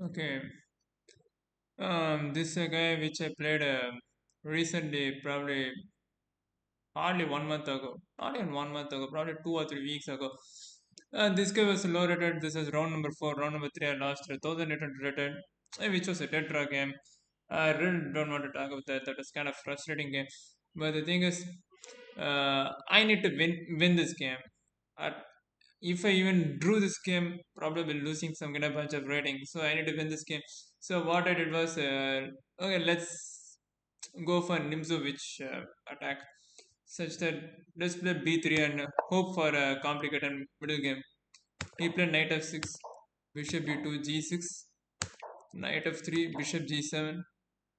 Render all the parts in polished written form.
Okay. This guy which I played recently, probably hardly 1 month ago. Not even 1 month ago, probably 2 or 3 weeks ago. This guy was low rated. This is round number four. Round number three, I lost 1,800 rated, which was a Tetra game. I really don't want to talk about that. That was kind of frustrating game. But the thing is, I need to win this game. At if I even drew this game, probably losing some kind of bunch of rating. So I need to win this game. So what I did was, okay, let's go for Nimzovic attack, such that let's play B3 and hope for a complicated middle game. He played knight f6, bishop b2, g6, knight f3, bishop g7.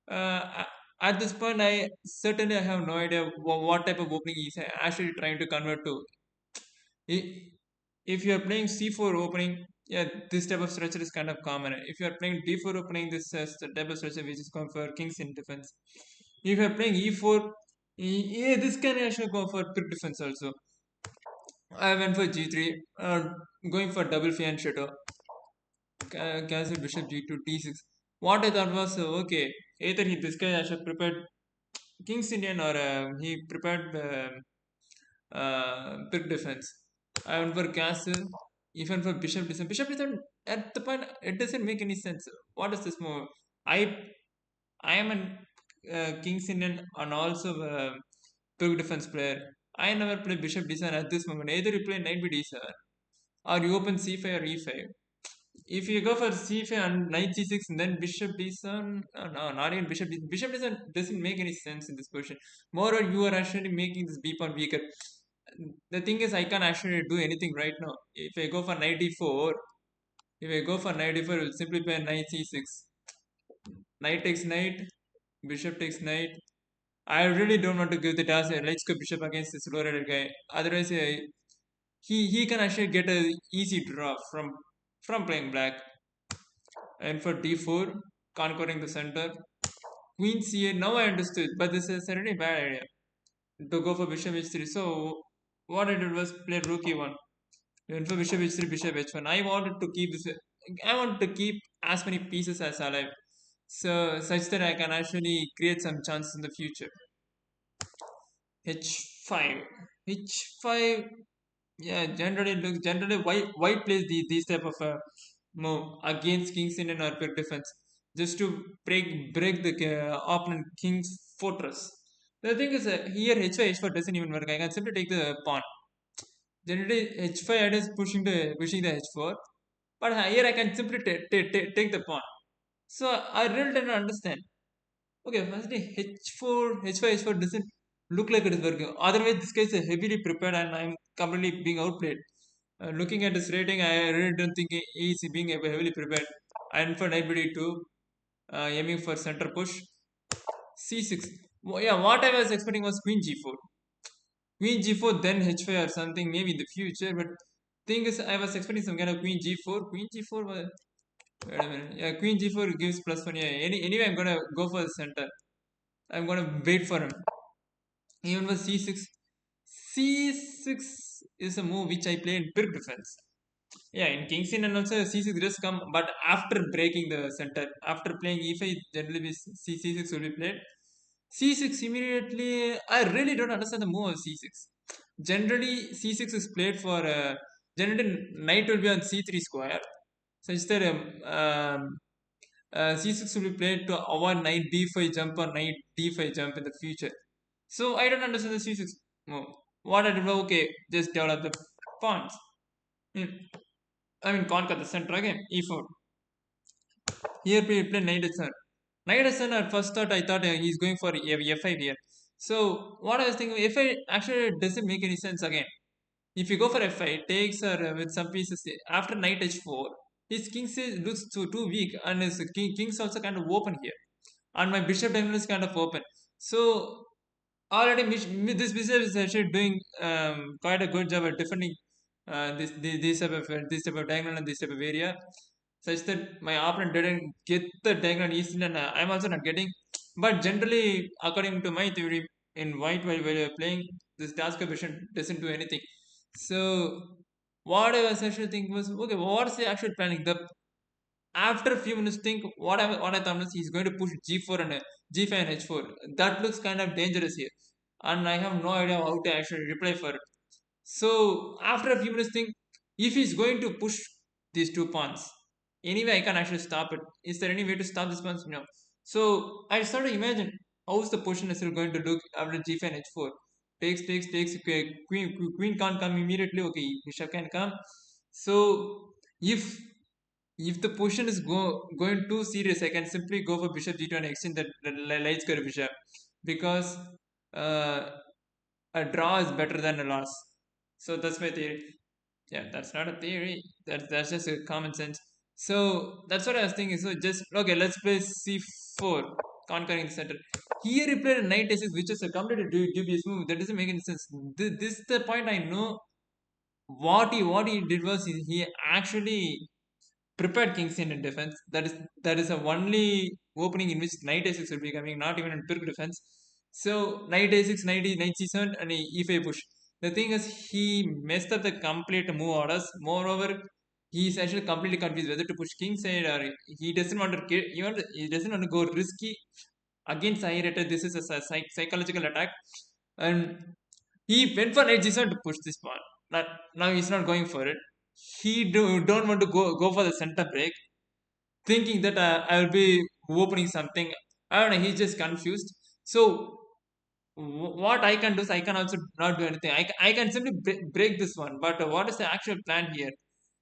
At this point, I certainly have no idea what type of opening he's actually trying to convert to. I- If you are playing C4 opening, yeah, this type of structure is kind of common. If you are playing D4 opening, this is the type of structure which is called for kings in defense. If you are playing E4, yeah, this can actually go for quick defense also. I went for G3, going for double fianchetto, castle bishop G2, D6. What I thought was okay, either this guy actually prepared King's Indian or he prepared big defense. I went for castle, even for bishop descent. Bishop descent at the point it doesn't make any sense. What is this move? I I am an King's Indian and also big defense player. I never play bishop d7 at this moment. Either you play knight b d7 or you open c5 or e5. If you go for c5 and knight c6 and then bishop d7, no, not even bishop d7. Bishop d7 doesn't make any sense in this position. Moreover, you are actually making this b pawn weaker. The thing is, I can't actually do anything right now. If I go for knight d4, if I go for knight d4, it will simply play knight c6. Knight takes knight, bishop takes knight. I really don't want to give the task. Let's go bishop against this low-rated guy. Otherwise, he can actually get a easy draw from playing black. And for d4, conquering the center. Queen c8. Now I understood, but this is a really bad idea to go for bishop h3. So what I did was play rook e1. Went for bishop h3, bishop h1. I wanted to keep this. I want to keep as many pieces as alive, so such that I can actually create some chance in the future. H5, H5. Yeah, generally white plays these type of move against king's Indian or quick defense just to break the opponent king's fortress. The thing is here h5 h4 doesn't even work. I can simply take the pawn. Generally h5 is pushing the h4, but here I can simply take the pawn. So I really don't understand. Okay, firstly h4 h5 h4 doesn't look like it is working. Otherwise, this guy is heavily prepared and I'm completely being outplayed. Looking at his rating, I really don't think he is being heavily prepared. And for knight b2, aiming for center push. C6. Yeah, what I was expecting was queen g4. Queen g4, then h5 or something, maybe in the future. But thing is, I was expecting some kind of queen g4. Queen g4 was. Wait a minute. Yeah, queen g4 gives plus one. Yeah, anyway, I'm gonna go for the center. I'm gonna wait for him. Even with c6. C6 is a move which I play in pure defense. Yeah, in King's Inn and also C6 does come, but after breaking the center, after playing E5, generally C6 will be played. C6 immediately, I really don't understand the move of C6. Generally, C6 is played for, generally, knight will be on C3 square, such that C6 will be played to avoid knight D5 jump or knight D5 jump in the future. So I don't understand the C6 move. What I did was, okay, just develop the pawns. Hmm. I mean, conquer the center again, e4. Here we play knight h7. Knight h7 at first thought I thought he's going for f5 here. So what I was thinking, f5 actually doesn't make any sense again. If you go for f5, takes with some pieces after knight h4, his king looks too weak and his king's also kind of open here. And my bishop diagonal is kind of open. So already this bishop is actually doing quite a good job at defending this type of diagonal and this type of area, such that my opponent didn't get the diagonal easily, and I'm also not getting. But generally, according to my theory, in white while you're playing, this task bishop doesn't do anything. So what I was actually thinking was, okay, what's the actual planning? The After a few minutes, think what I thought was he's going to push G4 and G5 and H4. That looks kind of dangerous here, and I have no idea how to actually reply for it. So after a few minutes, think if he's going to push these two pawns, anyway, I can actually stop it. Is there any way to stop this pawn? No. So I started to imagine how's the position is going to look after G5 and H4. Takes. Okay, queen can't come immediately. Okay, bishop can come. So if the position is going too serious, I can simply go for bishop g2 and extend the light square bishop because uh, a draw is better than a loss. So that's my theory. Yeah, that's not a theory. That's just a common sense. So that's what I was thinking. So just okay, let's play c4, conquering the center. Here he played a knight a6, which is a completely dubious move. That doesn't make any sense. This is the point I know. What he did was he actually prepared king's in defense. That is a only opening in which knight a6 will be coming, not even in pure defense. So knight a6, knight c7, and e5 push. The thing is, he messed up the complete move orders. Moreover, he is actually completely confused whether to push king side or he doesn't want to he doesn't want to go risky against Ahireta. This is a psychological attack, and he went for knight g7 to push this pawn. Now he's not going for it. He don't want to go for the center break, thinking that I will be opening something. I don't know. He's just confused. So what I can do is I can also not do anything. I can simply break this one. But what is the actual plan here?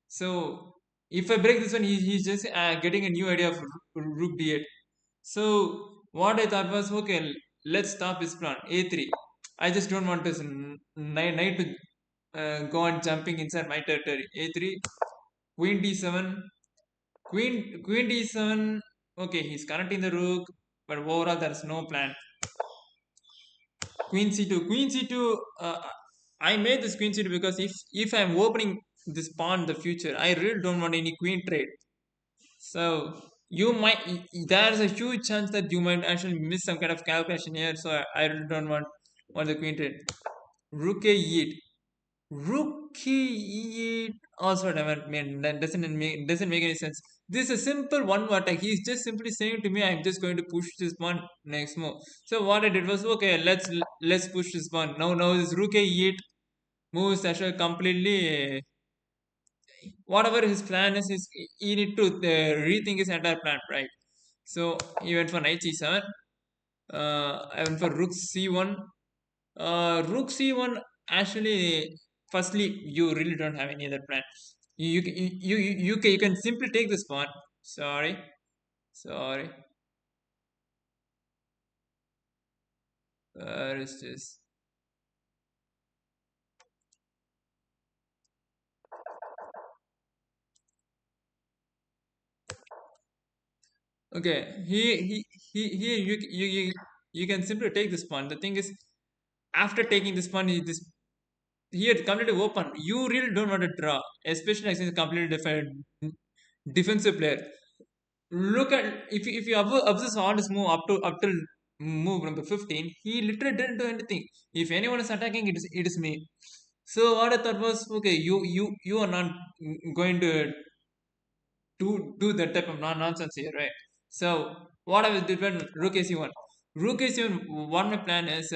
So if I break this one, he's just getting a new idea of rook d8. So what I thought was okay. Let's stop his plan. A3. I just don't want this knight to go on jumping inside my territory. A3, queen d7, queen d7. Okay, he's connecting the rook, but overall there's no plan. Queen c2, queen c2. I made this queen c2 because if I'm opening this pawn in the future, I really don't want any queen trade. So you might there's a huge chance that you might actually miss some kind of calculation here. So I really don't want the queen trade. Rook a8. Rookie also never mean that doesn't make any sense. This is a simple one more attack. He's just simply saying to me, I'm just going to push this one next move. So what I did was okay, let's push this one. Now this rook e8 moves actually completely whatever his plan is, he need to rethink his entire plan, right? So he went for knight c7. I went for rook c1. Rook c1 actually, firstly, you really don't have any other plan. You can simply take this pawn. Sorry, sorry. Where is this? Okay, here you can simply take this pawn. The thing is, after taking this pawn, this here completely open. You really don't want to draw, especially as a completely different defensive player. Look at if you observe all his move up till move number 15, he literally didn't do anything. If anyone is attacking, it is me. So what I thought was okay, you are not going to do that type of nonsense here, right? So what I was doing rook ac1. Rook ac1, what my plan is,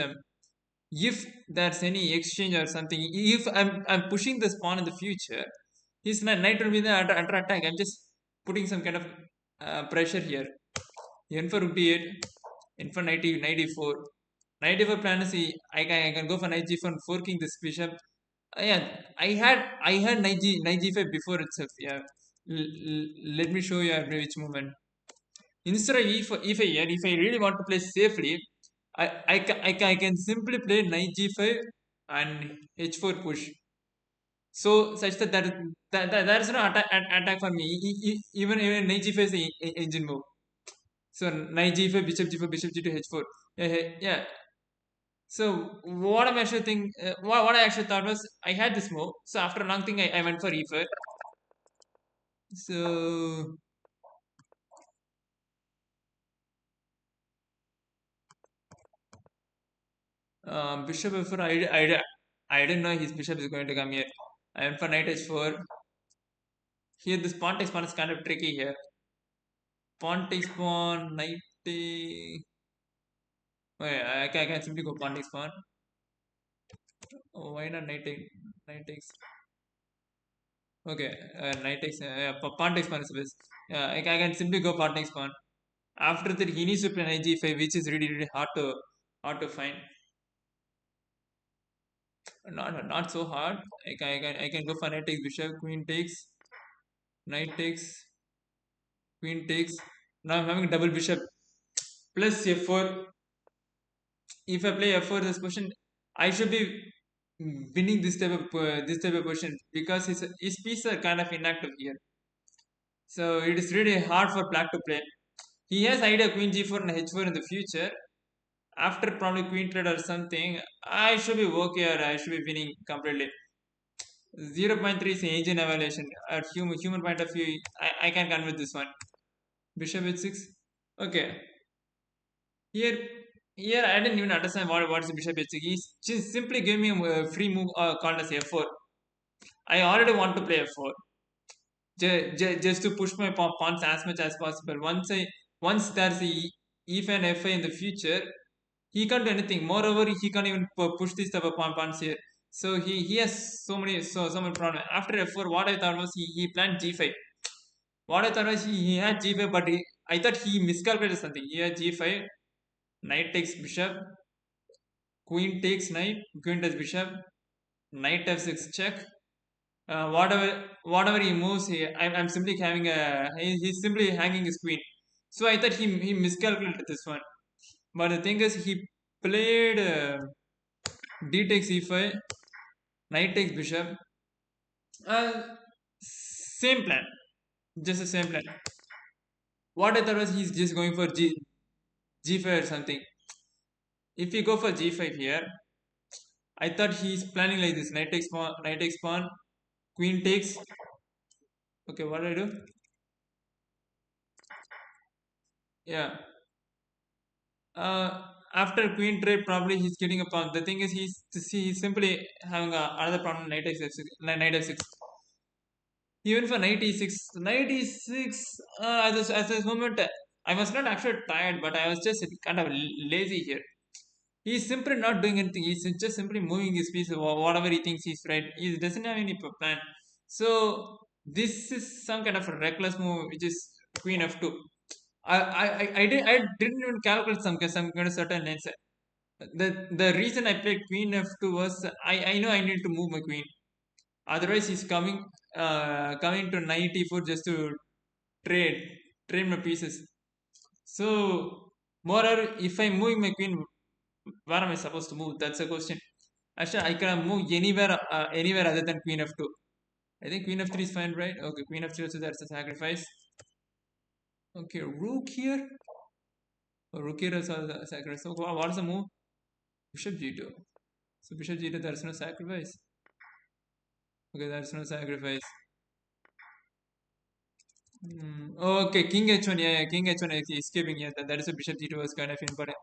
if there's any exchange or something, if I'm pushing this pawn in the future, his knight will be the under attack. I'm just putting some kind of pressure here. N for rook d8, N for knight e4. Knight e4 plan is I can go for knight g4 forking this bishop. Yeah, I had knight g5 before itself. Yeah, let me show you every which movement. Instead of e5 here, if I really want to play safely, I can simply play knight g5 and h4 push. So such that is no attack for me. Even knight g5 is engine move. So knight g5, bishop g4, bishop g2, h4. Yeah. So what I'm actually think, what I actually thought was I had this move. So after a long thing, I went for e4. So bishop f4. I didn't know his bishop is going to come here. I went for knight h4. Here this pawn takes pawn is kind of tricky here. pawn takes pawn, knight take. Okay, I can simply go pawn takes pawn. Oh, why not knight take? Knight takes. Okay, knight takes. Pawn takes pawn is the best. I can simply go pawn takes pawn. After that, he needs to play knight g5, which is really hard to find. Not so hard. I can go for knight takes bishop, queen takes, knight takes, queen takes. Now I'm having double bishop plus f4. If I play f4 this position, I should be winning this type of position because his pieces are kind of inactive here. So it is really hard for black to play. He has idea queen g4 and h4 in the future. After probably queen trade or something, I should be okay or I should be winning completely. 0.3 is engine evaluation. At human point of view, I can convert this one. Bishop h6. Okay. Here, here I didn't even understand what's the bishop h6. He just simply gave me a free move called as f4. I already want to play f4. Just to push my pawns as much as possible. Once there's if and fi in the future, he can't do anything. Moreover, he can't even push these type of pawns here. So he has so many problems. After f4, what I thought was he planned g5. What I thought was he had g5, but I thought he miscalculated something. He had g5, knight takes bishop, queen takes knight, queen takes bishop, knight f6 check. Whatever he moves here, I'm simply having he's simply hanging his queen. So I thought he miscalculated this one. But the thing is, he played d takes e5, knight takes bishop. Same plan, just the same plan. What I thought was he's just going for g5 or something. If we go for g5 here, I thought he's planning like this: knight takes pawn, queen takes. Okay, what do I do? Yeah. After queen trade, probably he's getting a pawn. The thing is, he's simply having another pawn, knight f6, knight f6. Even for knight e6, at this moment, I was not actually tired, but I was just kind of lazy here. He's simply not doing anything. He's just simply moving his piece, whatever he thinks he's right. He doesn't have any plan. So this is some kind of a reckless move, which is queen f2. I didn't even calculate some kind of certain lines. The reason I played queen f2 was I know I need to move my queen. Otherwise, he's coming to knight e4 just to trade trade my pieces. So moreover, if I'm moving my queen, where am I supposed to move? That's a question. Actually, I can move anywhere other than queen f2. I think queen f3 is fine, right? Okay, queen f3 so that's a sacrifice. Okay, rook here. Oh, rook here is a sacrifice. So what is the move? Bishop g2. So bishop g2, there's no sacrifice. Okay, there's no sacrifice. Okay, king h1. Yeah, king h1 is escaping. Yeah, that is a bishop g2 was kind of important.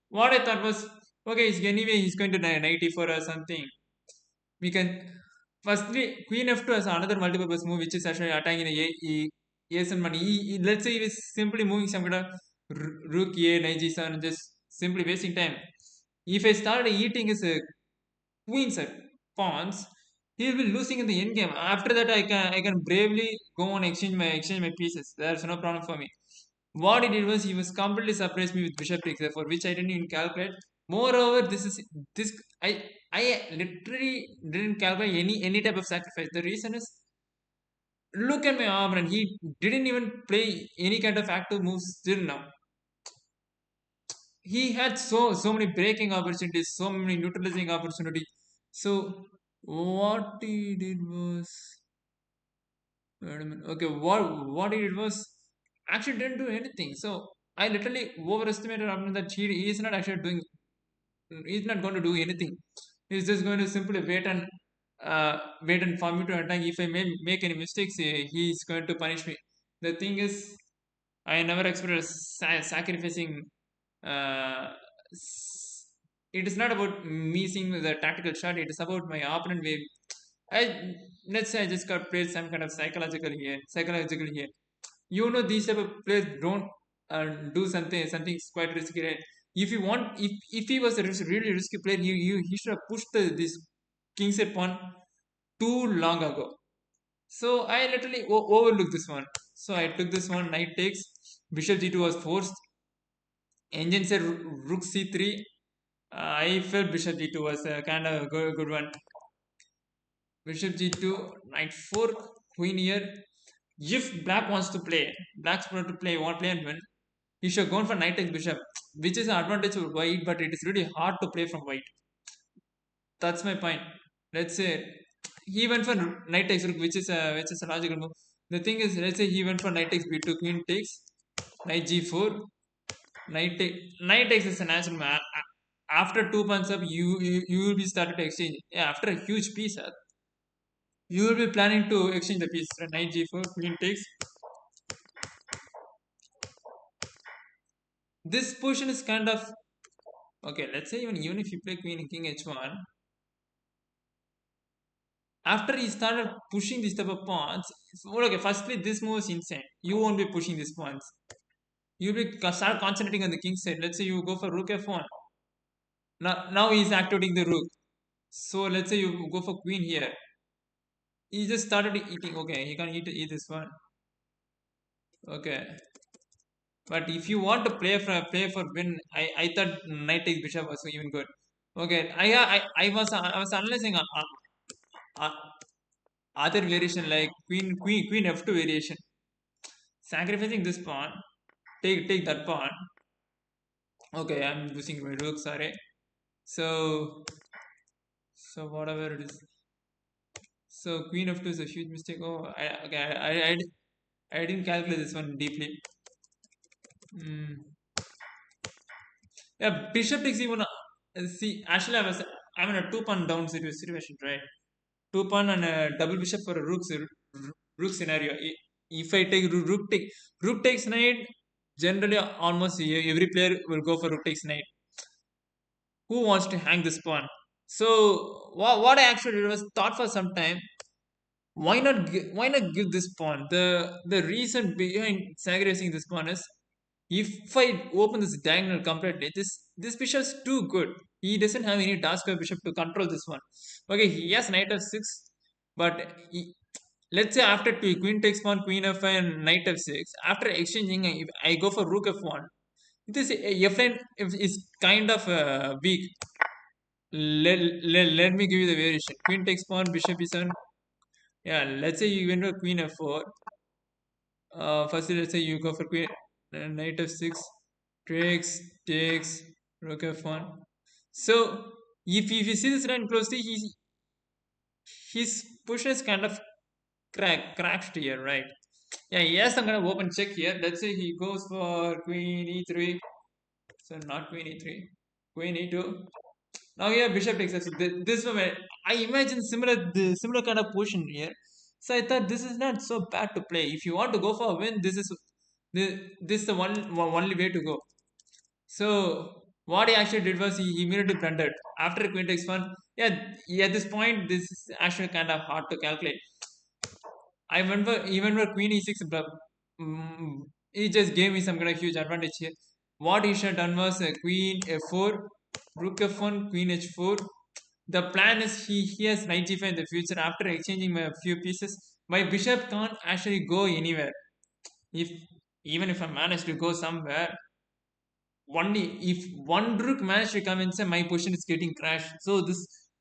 What I thought was, okay, anyway, he's going to knight e4 or something. We can firstly queen f2 has another multi-purpose move, which is actually attacking a a7 money. Let's say he is simply moving some kind of rook a knight g7, just simply wasting time. If I start eating his queens at pawns, he will be losing in the end game. After that, I can bravely go on exchange my pieces. There's no problem for me. What he did was he was completely surprised me with bishop takes for which I didn't even calculate. Moreover, this I literally didn't calculate any type of sacrifice. The reason is, look at my opponent. He didn't even play any kind of active moves till now. He had so many breaking opportunities, so many neutralizing opportunities. So what he did was, wait a minute. Okay, what he did was actually didn't do anything. So I literally overestimated opponent that he is not actually doing. He's not going to do anything. He's just going to simply wait and for me to attack. If I make any mistakes, he's going to punish me. The thing is, I never expected sacrificing. Uh, it is not about me seeing the tactical shot. It is about my opponent way. I let's say I just got played some kind of psychological here. You know these type of players don't do something quite risky, right? If you want, if he was a really risky player, he should have pushed this king set pawn too long ago. So I literally overlooked this one. So I took this one. Knight takes. Bishop g2 was forced. Engine said rook c3. I felt bishop g2 was a kind of a good one. Bishop g2, knight 4, queen here. If black wants to play, black's want to play, want play and win, he should have gone for knight takes bishop, which is an advantage for white, but it is really hard to play from white. That's my point. Let's say he went for knight takes rook, which is a logical move. The thing is, let's say he went for knight takes b2, queen takes, knight g4, knight takes is a natural move. After two pawns up, you will be started to exchange. Yeah, after a huge piece, you will be planning to exchange the piece. Right? Knight g4, queen takes. This position is kind of okay. Let's say even if you play queen and king h1, after he started pushing these type of pawns, well, okay. Firstly, this move is insane. You won't be pushing these pawns. You'll be start concentrating on the king side. Let's say you go for rook f1. Now he's activating the rook. So let's say you go for queen here. He just started eating. Okay, he can eat this one. Okay. But if you want to play for win, I thought knight takes bishop was even good. Okay, I was analyzing uh, other variation like queen f2 variation, sacrificing this pawn, take that pawn. Okay, I'm losing my rook. Sorry. So whatever it is. So queen f2 is a huge mistake. Oh, okay, I didn't calculate this one deeply. Hmm. Yeah, bishop takes even. See, actually, I'm in a two pawn down situation, right? Two pawn and a double bishop for a rook scenario. If I take rook takes knight, generally almost every player will go for rook takes knight. Who wants to hang this pawn? So what I actually did was thought for some time. Why not give this pawn? The reason behind sacrificing this pawn is if I open this diagonal completely, this bishop is too good. He doesn't have any dark square bishop to control this one. Okay, he has knight f6, but let's say after two, queen takes pawn, queen f5, and knight f6. After exchanging, if I go for rook f1. This f9 is kind of weak. Let me give you the variation. Queen takes pawn, bishop e7. Yeah, let's say you went for queen f4. First, let's say you go for queen, knight f6, takes, rook f1. So, if you see this line closely, his position is kind of cracked here, right? Yeah, yes, I'm gonna open check here. Let's say he goes for queen e3. So not queen e3, queen e2. Now here bishop takes x. So this one, I imagine similar kind of position here. So I thought this is not so bad to play. If you want to go for a win, this is the only way to go. So what he actually did was he immediately blundered after queen takes one. Yeah, at this point, this is actually kind of hard to calculate. I remember even with queen e6, he just gave me some kind of huge advantage here. What he should have done was queen f4, rook f1, queen h4. The plan is he has knight g5 in the future. After exchanging a few pieces, my bishop can't actually go anywhere. If even if I manage to go somewhere, only if one rook managed to come inside, my position is getting crashed. So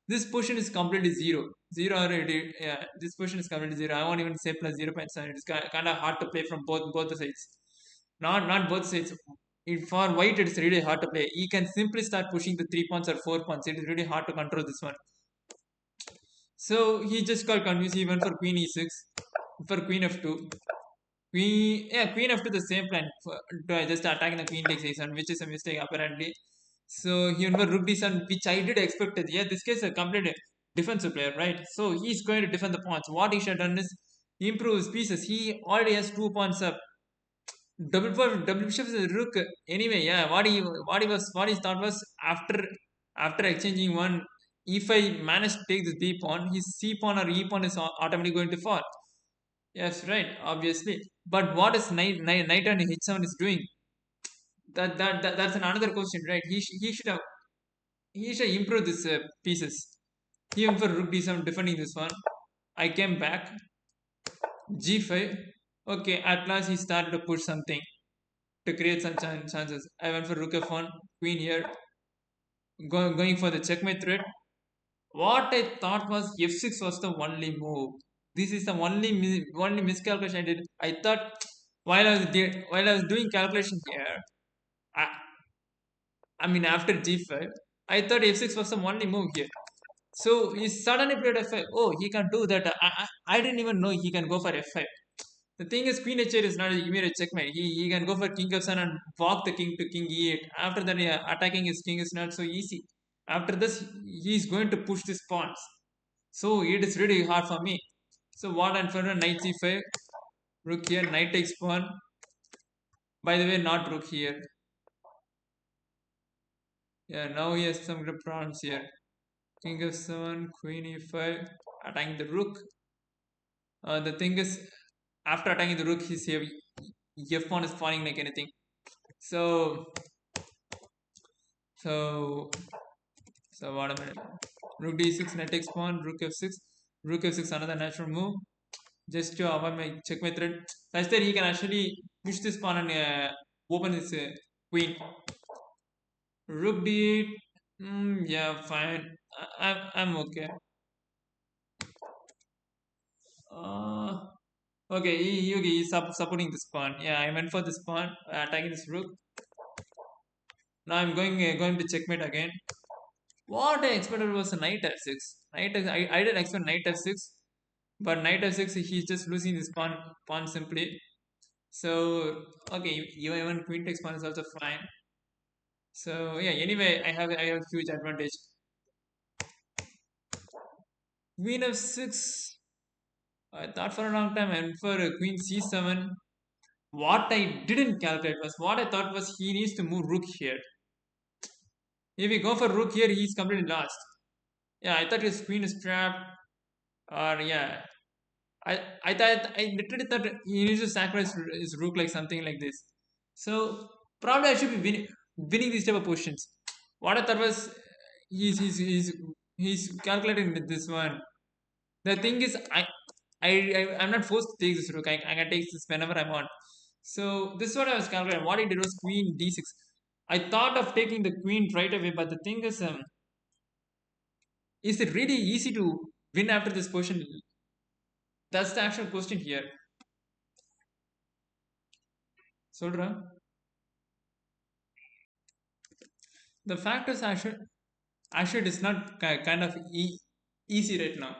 this position is completely zero already. Yeah, this position is completely zero. I won't even say plus 0.7. It's kind of hard to play from both the sides. Not both sides. For white, it's really hard to play. He can simply start pushing the 3 pawns or 4 pawns. It is really hard to control this one. So he just got confused. He went for queen e6, for queen f2. Queen f2 the same plan to just attacking the queen takes a7, which is a mistake apparently. So he went for rook d7, which I did expect it. Yeah, this case a complete defensive player, right? So he's going to defend the pawns. What he should have done is improve his pieces. He already has 2 pawns up. Double bishop is a rook. Anyway, yeah, what he thought was after exchanging one, if I manage to take this b pawn, his c pawn or e pawn is automatically going to fall. Yes, right, obviously. But what is knight and h7 is doing? That's another question, right? He should improve this pieces. He went for rook d7 defending this one. I came back g5. Okay, at last he started to push something to create some chances. I went for rook f1, queen here, going for the checkmate threat. What I thought was f6 was the only move. This is the only miscalculation I did. I thought while I was doing calculation here, I, I mean after g5, I thought f6 was the only move here. So he suddenly played f5. Oh, he can do that. I didn't even know he can go for f5. The thing is, Queen h8 is not an immediate checkmate. He can go for King f7 and walk the king to King e8. After that, yeah, attacking his king is not so easy. After this, he's going to push these pawns. So it is really hard for me. So what I'm for knight c5, rook here, knight takes pawn. By the way, not rook here. Yeah, now he has some good problems here. King f7, queen e5, attacking the rook. The thing is, after attacking the rook, his f1 is falling like anything. So, so, so what am I? Rook d6, knight takes pawn, rook f6, rook f6, another natural move, just to avoid my checkmate threat. Such that he can actually push this pawn and open his queen. Rook d8, yeah, fine. I'm okay. Uh, okay, he's supporting this pawn. Yeah, I went for this pawn, attacking this rook. Now I'm going to checkmate again. What I expected was a knight f6. I didn't expect knight f6, but knight f6 he's just losing this pawn simply. So okay, even queen takes pawn is also fine. So yeah, anyway, I have huge advantage. Queen f6. I thought for a long time, and for queen c7. What I didn't calculate was what I thought was he needs to move rook here. If we go for rook here, he's completely lost. Yeah, I thought his queen is trapped. Or yeah, I literally thought he needs to sacrifice his rook like something like this. So probably I should be winning these type of positions. What I thought was he's calculating with this one. The thing is I'm not forced to take this rook. I can take this whenever I want. So this is what I was calculating. What he did was queen d6. I thought of taking the queen right away, but the thing is it really easy to win after this position? That's the actual question here. Solra. The fact is actually it is not kind of easy right now.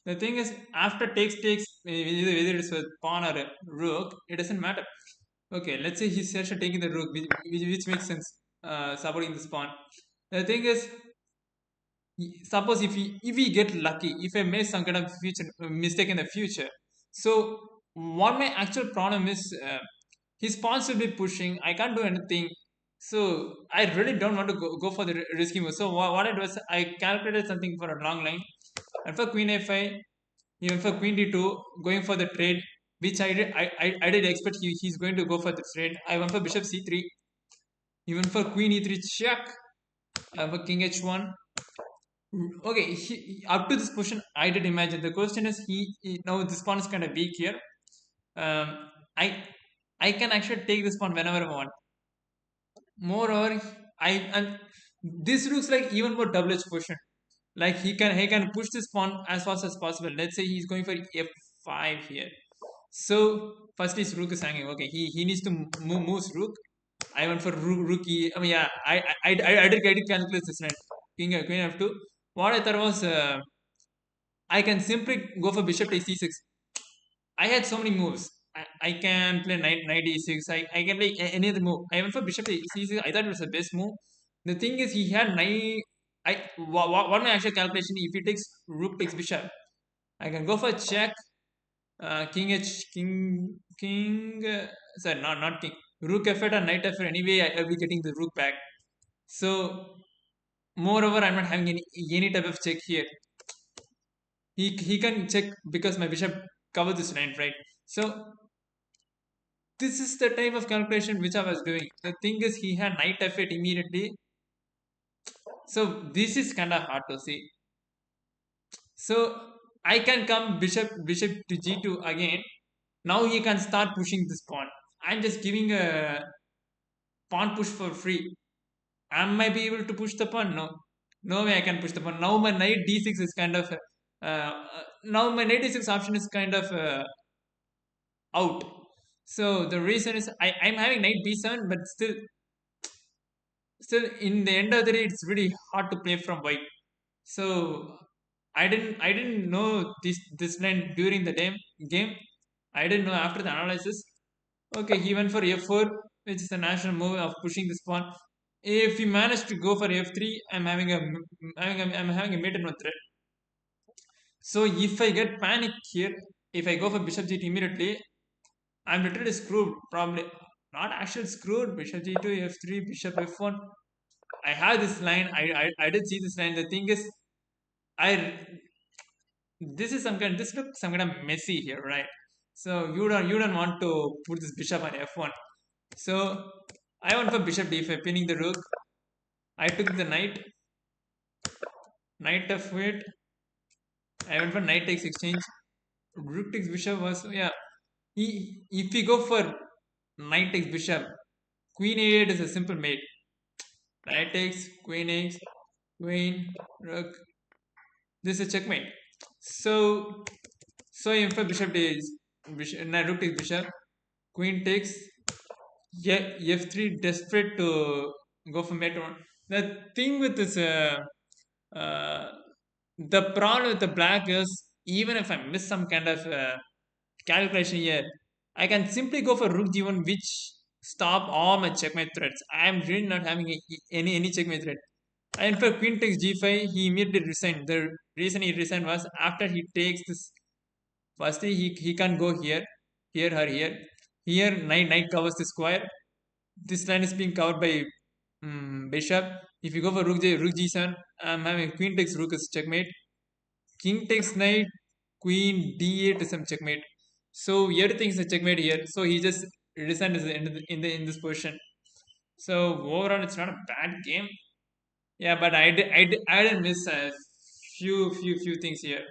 The thing is, after takes whether it's a pawn or a rook, it doesn't matter. Okay, let's say he's actually taking the rook, which makes sense, supporting this pawn. The thing is, suppose if we get lucky, if I make some kind of future mistake in the future, so what my actual problem is, his pawns will be pushing. I can't do anything. So I really don't want to go for the risky move. So what I do is I calculated something for a long line, and for queen a5, even for queen d2, going for the trade, which I did expect he's going to go for the trade. I went for bishop c3, even for queen e3 check. I have a king h1. Okay, up to this position, I did imagine. The question is, now this pawn is kind of weak here. Um, I I can actually take this pawn whenever I want. Moreover, I and this looks like even more double edged position. Like he can push this pawn as fast as possible. Let's say he's going for f5 here. So first his rook is hanging. Okay, he needs to move his rook. I went for rookie. I mean, yeah, I did calculate this right. Queen f2. What I thought was I can simply go for bishop takes c6. I had so many moves. I can play knight d6. I can play any other move. I went for bishop takes c6. I thought it was the best move. The thing is, he had knight. What my actual calculation? If he takes rook takes bishop, I can go for check. King h king. Sorry, not king. Rook f8 or knight f8. Anyway, I'll be getting the rook back. So moreover, I'm not having any type of check here. He can check because my bishop cover this line, right? So this is the type of calculation which I was doing. The thing is, he had knight f8 immediately, so this is kind of hard to see. So I can come bishop to g2 again. Now he can start pushing this pawn. I'm just giving a pawn push for free. Am I be able to push the pawn? No, no way I can push the pawn. Now my knight d6 is kind of now my knight d6 option is kind of out. So the reason is I'm having knight b7, but still in the end of the day it's really hard to play from white. So I didn't know this line during the game. I didn't know after the analysis. Okay, he went for f4, which is a national move of pushing this pawn. If he managed to go for f3, I'm having a mate and one threat. So if I get panic here, if I go for bishop g2 immediately, I'm literally screwed. Probably not actually screwed. Bishop g2, f3, bishop f1. I have this line. I did see this line. The thing is, I this looks some kind of messy here, right? So you don't want to put this bishop on f1. So I went for bishop d5, pinning the rook. I took the knight f8. I went for knight takes exchange. Rook takes bishop was yeah. If we go for knight takes bishop, queen a8 is a simple mate. Knight takes queen takes queen rook. This is checkmate. So in for bishop takes bishop, no, rook takes bishop. Queen takes yeah, f3 desperate to go for mate one. The thing with this uh, the problem with the black is even if I miss some kind of calculation here, I can simply go for rook g1, which stop all my checkmate threats. I am really not having any checkmate threat. And for queen takes g5, he immediately resigned. The reason he resigned was after he takes this. Firstly, he can't go here, here or here. Here, knight covers the square. This line is being covered by bishop. If you go for rook g7, I'm having queen takes rook is checkmate. King takes knight, queen d8 is some checkmate. So everything is a checkmate here. So he just resigned in this position. So overall, it's not a bad game. Yeah, but I didn't miss a few things here.